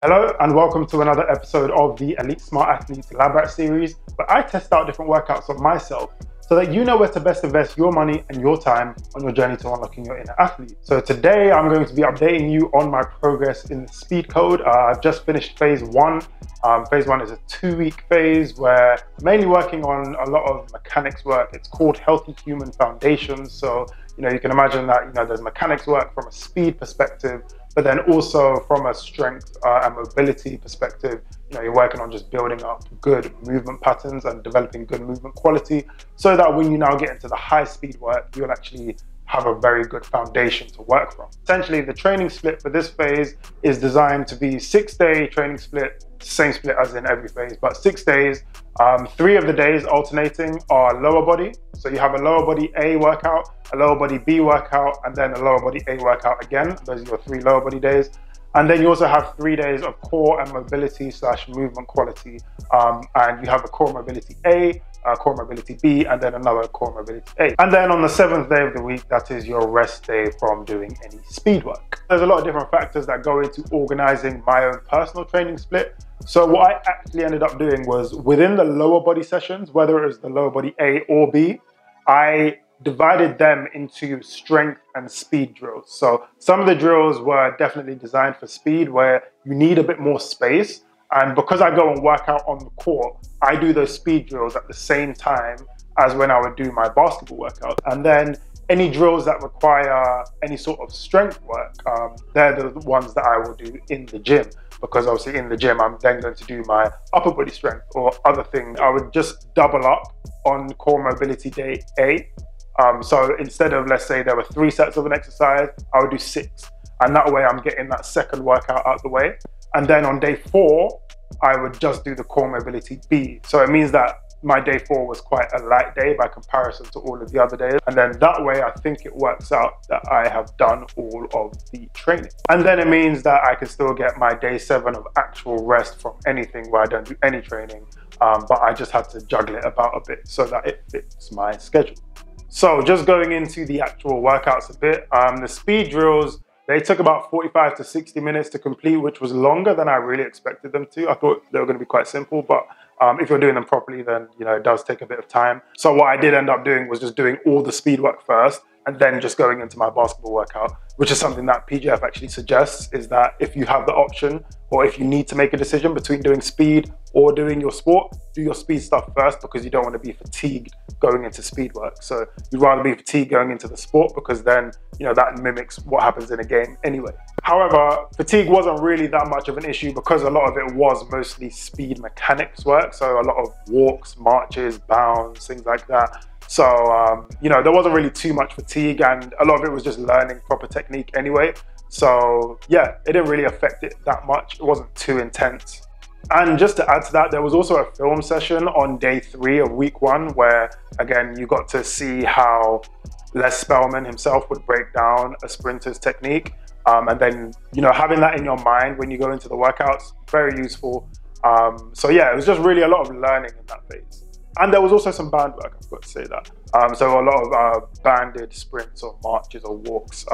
Hello and welcome to another episode of the Elite Smart Athletes Lab Rat series, where I test out different workouts on myself so that you know where to best invest your money and your time on your journey to unlocking your inner athlete. So today I'm going to be updating you on my progress in the speed code. I've just finished phase one. Phase one is a 2-week phase where I'm mainly working on a lot of mechanics work. It's called Healthy Human Foundations. So, you can imagine that, there's mechanics work from a speed perspective, but then also from a strength and mobility perspective, you're working on just building up good movement patterns and developing good movement quality so that when you now get into the high speed work, you'll actually have a very good foundation to work from. Essentially, the training split for this phase is designed to be 6-day training split, same split as in every phase, but 6 days. 3 of the days alternating are lower body. So you have a lower body A workout, a lower body B workout, and then a lower body A workout again. Those are your 3 lower body days. And then you also have 3 days of core and mobility / movement quality. And you have a core mobility A, core mobility B, and then another core mobility A. And then on the 7th day of the week, that is your rest day from doing any speed work. There's a lot of different factors that go into organizing my own personal training split. So what I actually ended up doing was within the lower body sessions, whether it was the lower body A or B, I divided them into strength and speed drills. So some of the drills were definitely designed for speed where you need a bit more space. And because I go and work out on the court, I do those speed drills at the same time as when I would do my basketball workout. And then any drills that require any sort of strength work, they're the ones that I will do in the gym. Because obviously in the gym, I'm then going to do my upper body strength or other things. I would just double up on core mobility day A. So instead of, let's say there were 3 sets of an exercise, I would do 6. And that way I'm getting that second workout out the way. And then on day 4, I would just do the core mobility B. So it means that my day 4 was quite a light day by comparison to all of the other days. And then that way, I think it works out that I have done all of the training. And then it means that I can still get my day 7 of actual rest from anything where I don't do any training. But I just had to juggle it about a bit so that it fits my schedule. So just going into the actual workouts a bit, the speed drills, they took about 45 to 60 minutes to complete, which was longer than I really expected them to. I thought they were going to be quite simple, but if you're doing them properly, then it does take a bit of time. So what I did end up doing was just doing all the speed work first and then just going into my basketball workout, which is something that PJF actually suggests, is that if you have the option or if you need to make a decision between doing speed or doing your sport, do your speed stuff first because you don't want to be fatigued going into speed work. So you'd rather be fatigued going into the sport because then, that mimics what happens in a game anyway. However, fatigue wasn't really that much of an issue because a lot of it was mostly speed mechanics work. So a lot of walks, marches, bounds, things like that. So, there wasn't really too much fatigue and a lot of it was just learning proper technique anyway. So yeah, it didn't really affect it that much. It wasn't too intense. And just to add to that, there was also a film session on day 3 of week 1 where, again, you got to see how Les Spellman himself would break down a sprinter's technique. And then, having that in your mind when you go into the workouts, very useful. So yeah, it was just really a lot of learning in that phase. And there was also some band work, I've got to say that. So a lot of banded sprints or marches or walks.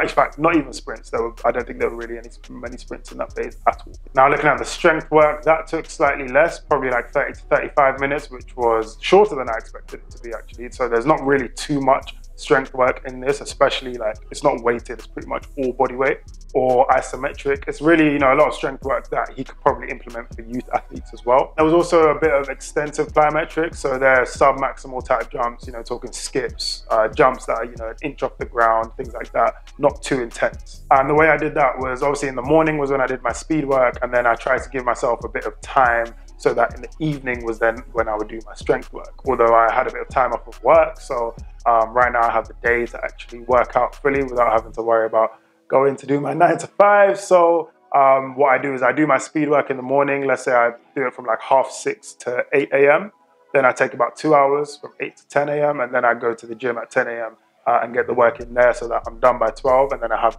In fact, not even sprints. I don't think there were really many sprints in that phase at all. Now looking at the strength work, that took slightly less, probably like 30 to 35 minutes, which was shorter than I expected it to be actually. So there's not really too much strength work in this, especially it's not weighted, it's pretty much all body weight or isometric. It's really, a lot of strength work that he could probably implement for youth athletes as well. There was also a bit of extensive plyometrics, so there are sub-maximal type jumps, talking skips, jumps that are, an inch off the ground, things like that, not too intense. And the way I did that was obviously in the morning was when I did my speed work, and then I tried to give myself a bit of time so that in the evening was then when I would do my strength work. Although I had a bit of time off of work, so right now I have the day to actually work out fully without having to worry about going to do my 9 to 5. So what I do is I do my speed work in the morning. Let's say I do it from like 6:30 to 8 a.m. Then I take about 2 hours from 8 to 10 a.m. and then I go to the gym at 10 a.m. And get the work in there so that I'm done by 12. And then I have,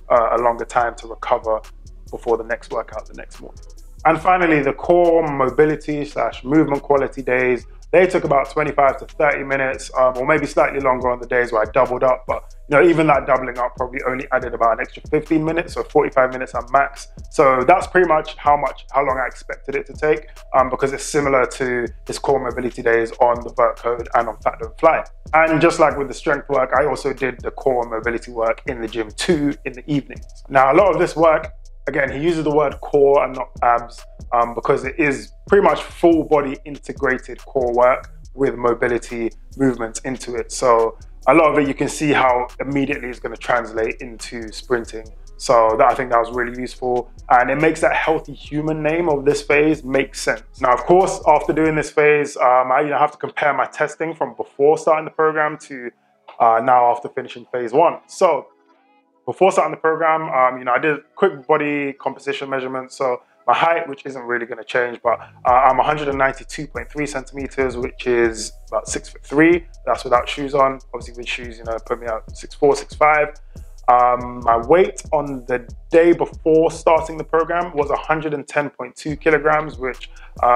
a longer time to recover before the next workout the next morning. And finally, the core mobility / movement quality days They took about 25 to 30 minutes, or maybe slightly longer on the days where I doubled up. But you know, even that doubling up probably only added about an extra 15 minutes, so 45 minutes at max. So that's pretty much how long I expected it to take, because it's similar to his core mobility days on the Vert code and on Fat Don't Fly. And just like with the strength work, I also did the core mobility work in the gym too in the evenings. Now, a lot of this work, again, he uses the word core and not abs, because it is pretty much full body integrated core work with mobility movements into it. So a lot of it, you can see how immediately it's going to translate into sprinting. So I think that was really useful, and it makes that healthy human name of this phase make sense. Now, of course, after doing this phase, I have to compare my testing from before starting the program to now after finishing phase 1. So before starting the program, I did quick body composition measurements. So my height, which isn't really going to change, but I'm 192.3 centimeters, which is about 6'3". That's without shoes on. Obviously with shoes, put me out 6'4", 6'5". My weight on the day before starting the program was 110.2 kilograms, which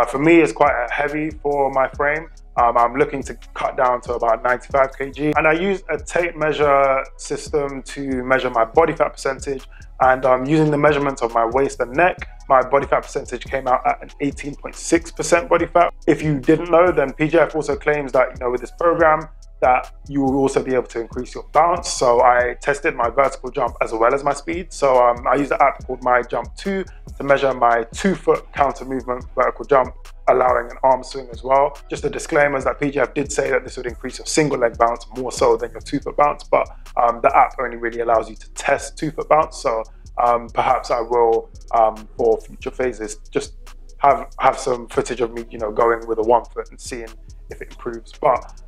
for me is quite heavy for my frame. I'm looking to cut down to about 95 kg. And I used a tape measure system to measure my body fat percentage. And using the measurements of my waist and neck, my body fat percentage came out at an 18.6% body fat. If you didn't know, then PJF also claims that, with this program, that you will also be able to increase your bounce. So I tested my vertical jump as well as my speed. So I used an app called My Jump 2 to measure my 2-foot counter movement vertical jump, allowing an arm swing as well. Just a disclaimer is that PJF did say that this would increase your single leg bounce more so than your 2-foot bounce, but the app only really allows you to test 2-foot bounce. So perhaps I will, for future phases, just have some footage of me, going with a 1-foot and seeing if it improves. But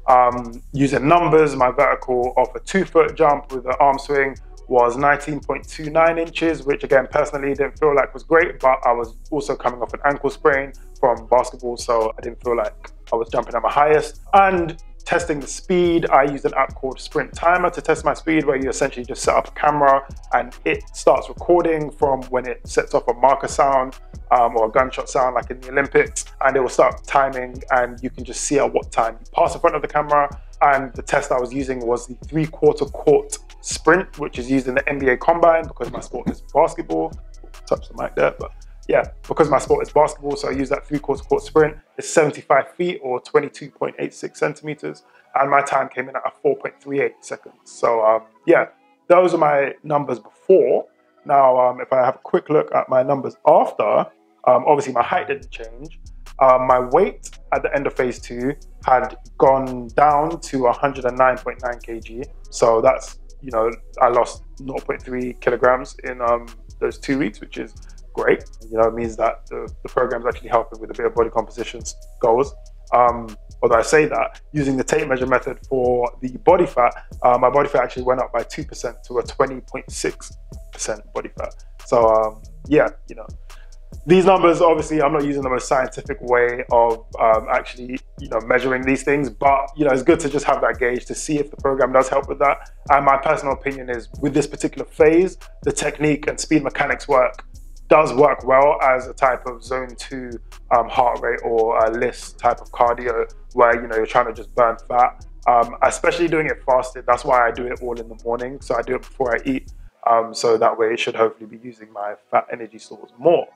using numbers, my vertical off a 2-foot jump with an arm swing was 19.29 inches, which again, personally didn't feel like was great, but I was also coming off an ankle sprain from basketball, so I didn't feel like I was jumping at my highest. And testing the speed, I used an app called Sprint Timer to test my speed, where you essentially just set up a camera and it starts recording from when it sets off a marker sound or a gunshot sound like in the Olympics, and it will start timing, and you can just see at what time you pass in front of the camera. And the test I was using was the 3/4 court sprint, which is used in the NBA Combine because my sport is basketball. Touch the mic there, but yeah, because my sport is basketball, so I use that 3/4 court sprint. It's 75 feet or 22.86 centimeters, and my time came in at 4.38 seconds. So yeah, those are my numbers before. Now, if I have a quick look at my numbers after, obviously my height didn't change. My weight at the end of phase 2 had gone down to 109.9 kg. So that's, I lost 0.3 kilograms in those 2 weeks, which is great. It means that the program's actually helping with a bit of body composition goals. Although I say that, using the tape measure method for the body fat, my body fat actually went up by 2% to a 20.6% body fat. So yeah, these numbers, obviously, I'm not using the most scientific way of actually, measuring these things, but, it's good to just have that gauge to see if the program does help with that. And my personal opinion is, with this particular phase, the technique and speed mechanics work does work well as a type of zone 2 heart rate or a LISS type of cardio, where, you're trying to just burn fat, especially doing it fasted. That's why I do it all in the morning. So I do it before I eat. So that way it should hopefully be using my fat energy stores more.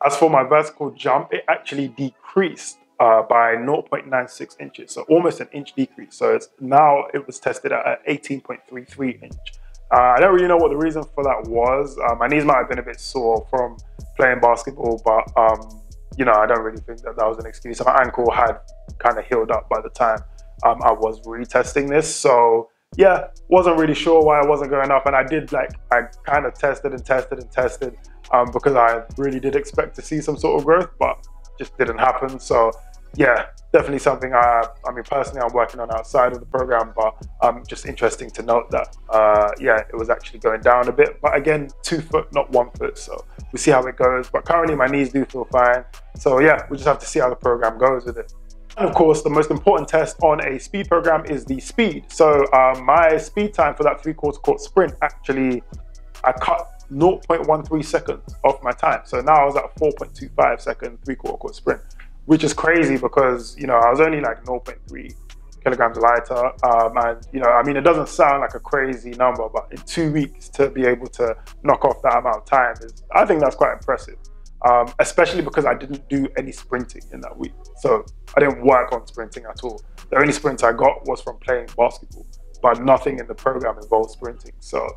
As for my vertical jump, it actually decreased by 0.96 inches, so almost an inch decrease. So it was tested at 18.33 inch. I don't really know what the reason for that was. My knees might have been a bit sore from playing basketball, but I don't really think that was an excuse. My ankle had kind of healed up by the time I was retesting this. So yeah, wasn't really sure why I wasn't going up, and I kind of tested and tested and tested because I really did expect to see some sort of growth, but just didn't happen. So yeah, definitely something I mean, personally, I'm working on outside of the program, but just interesting to note that yeah, it was actually going down a bit, but again, 2-foot, not 1-foot. So we see how it goes, but currently my knees do feel fine. So yeah, we just have to see how the program goes with it. And of course, the most important test on a speed program is the speed. So my speed time for that 3/4 court sprint, actually, I cut 0.13 seconds off my time. So now I was at a 4.25 second 3/4 court sprint, which is crazy because, you know, I was only like 0.3 kilograms lighter. And, you know, I mean, it doesn't sound like a crazy number, but in 2 weeks to be able to knock off that amount of time I think that's quite impressive. Especially because I didn't do any sprinting in that week. So I didn't work on sprinting at all. The only sprint I got was from playing basketball, but nothing in the program involved sprinting. So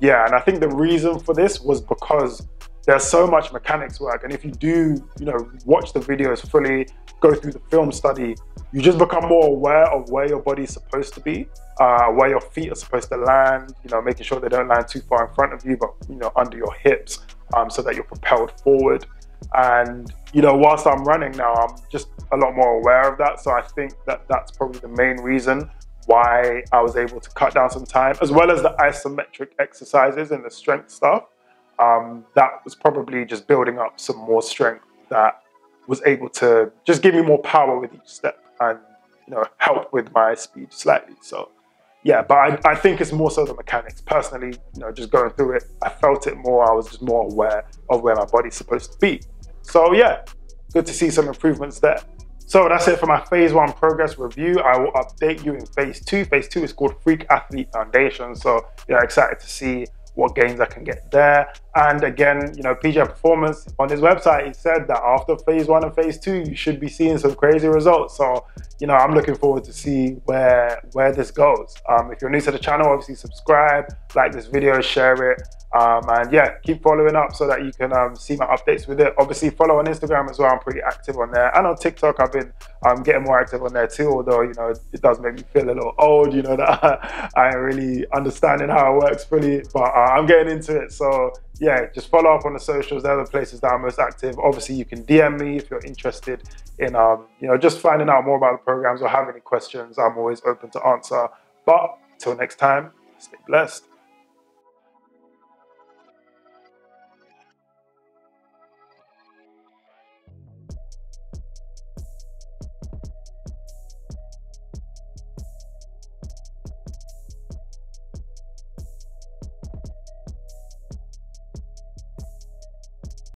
yeah, and I think the reason for this was because there's so much mechanics work. And if you do, you know, watch the videos fully, go through the film study, you just become more aware of where your body's supposed to be, where your feet are supposed to land, you know, making sure they don't land too far in front of you, but, you know, under your hips, so that you're propelled forward. And, you know, whilst I'm running now, I'm just a lot more aware of that. So I think that that's probably the main reason why I was able to cut down some time, as well as the isometric exercises and the strength stuff. That was probably just building up some more strength that was able to just give me more power with each step and, you know, help with my speed slightly. So yeah, but I think it's more so the mechanics. Personally, you know, just going through it, I felt it more. I was just more aware of where my body's supposed to be. So yeah, good to see some improvements there. So that's it for my phase 1 progress review. I will update you in phase 2. Phase 2 is called Freak Athlete Foundation. So yeah, excited to see what gains I can get there. And again, you know, PJFPerformance on his website, he said that after phase 1 and phase 2, you should be seeing some crazy results. So, you know, I'm looking forward to see where this goes. If you're new to the channel, obviously subscribe, like this video, share it. And yeah, keep following up so that you can see my updates with it. Obviously follow on Instagram as well. I'm pretty active on there. And on TikTok, I've been getting more active on there too, although, you know, it does make me feel a little old, you know, that I ain't really understanding how it works fully, but I'm getting into it. So yeah, just follow up on the socials. They're the places that I'm most active. Obviously you can DM me if you're interested in, you know, just finding out more about the programs or have any questions. I'm always open to answer. But till next time, stay blessed.